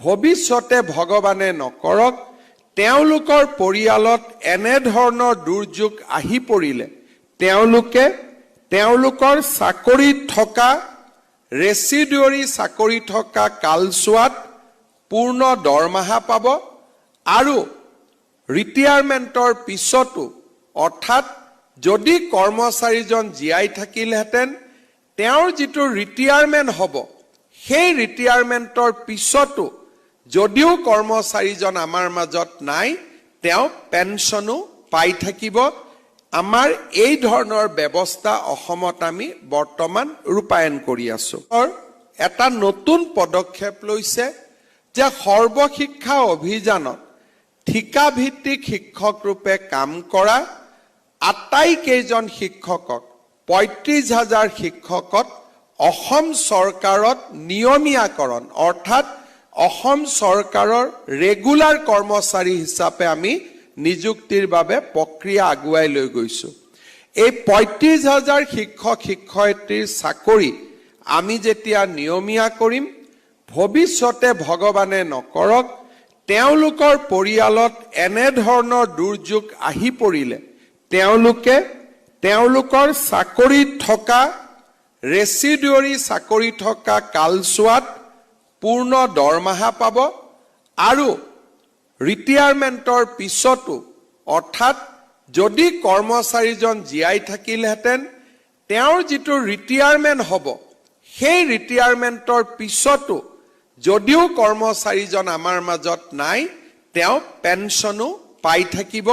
ভৱিষ্যতে ভগৱানে নকৰক তেওঁলোকৰ পৰিয়ালত এনে ধৰণৰ দুৰ্যোগ আহি পৰিলে তেওঁলোকে তেওঁলোকৰ চাকৰিত থকা ৰেচিডুৱাৰী চাকৰি থকা কালছোৱাত পূৰ্ণ দৰমহা পাব আৰু ৰিটায়াৰমেণ্টৰ পিছতো অৰ্থাৎ যদি কৰ্মচাৰীজন জীয়াই থাকিলহেঁতেন তেওঁৰ যিটো ৰিটায়াৰমেণ্ট হ'ব সেই ৰিটায়াৰমেণ্টৰ পিছতো যদিও কৰ্মচাৰীজন আমাৰ মাজত নাই তেওঁ পেনশনো পাই থাকিব আমাৰ এই ধৰণৰ ব্যৱস্থা অসমত আমি বৰ্তমান ৰূপায়ণ কৰি আছো এটা নতুন পদক্ষেপ লৈছে যে সৰ্বশিক্ষা অভিযানত ঠিকাভিত্তিক শিক্ষক ৰূপে কাম কৰা আটাইকেইজন শিক্ষকক ৩৫,০০০ শিক্ষকক অসম চৰকাৰত নিয়মীয়াকৰণ অৰ্থাৎ অসম চৰকাৰৰ ৰেগুলাৰ কৰ্মচাৰী হিচাপে আমি নিযুক্তিৰ বাবে প্ৰক্ৰিয়া আগুৱাই লৈ গৈছো এই ৩৫,০০০ শিক্ষক শিক্ষয়িত্ৰীৰ চাকৰি আমি যেতিয়া নিয়মীয়া কৰিম ভৱিষ্যতে ভগৱানে নকৰক তেওঁলোকৰ পৰিয়ালত এনে ধৰণৰ দুৰ্যোগ আহি পৰিলে তেওঁলোকে তেওঁলোকৰ চাকৰিত থকা ৰেচিডুৱাৰী চাকৰি থকা কালছোৱাত পূৰ্ণ দৰমহা পাব আৰু ৰিটায়াৰমেণ্টৰ পিছতো অৰ্থাৎ যদি কৰ্মচাৰীজন জীয়াই থাকিলহেঁতেন তেওঁৰ যিটো ৰিটায়াৰমেণ্ট হ'ব সেই ৰিটায়াৰমেণ্টৰ পিছতো যদিও কৰ্মচাৰীজন আমাৰ মাজত নাই তেওঁ পেনশনো পাই থাকিব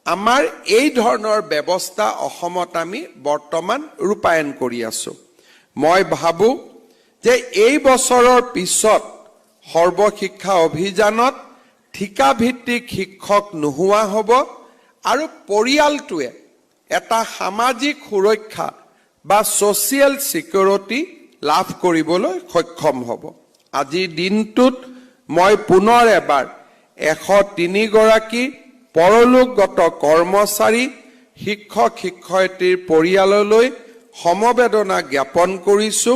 আমাৰ এই ধৰণৰ ব্যৱস্থা অসমত আমি বৰ্তমান ৰূপায়ণ কৰি আছো মই ভাবো যে এই বছৰৰ পিছত সৰ্বশিক্ষা অভিযানত ঠিকাভিত্তিক শিক্ষক নোহোৱা হ'ব আৰু পৰিয়ালটোৱে এটা সামাজিক সুৰক্ষা বা ছ'চিয়েল সিকিউৰিটি লাভ কৰিবলৈ সক্ষম হ'ব আজিৰ দিনটোত মই পুনৰ এবাৰ ১০৩ গৰাকী পৰলোকগত কৰ্মচাৰী শিক্ষক শিক্ষয়িত্ৰীৰ পৰিয়াললৈ সমবেদনা জ্ঞাপন কৰিছো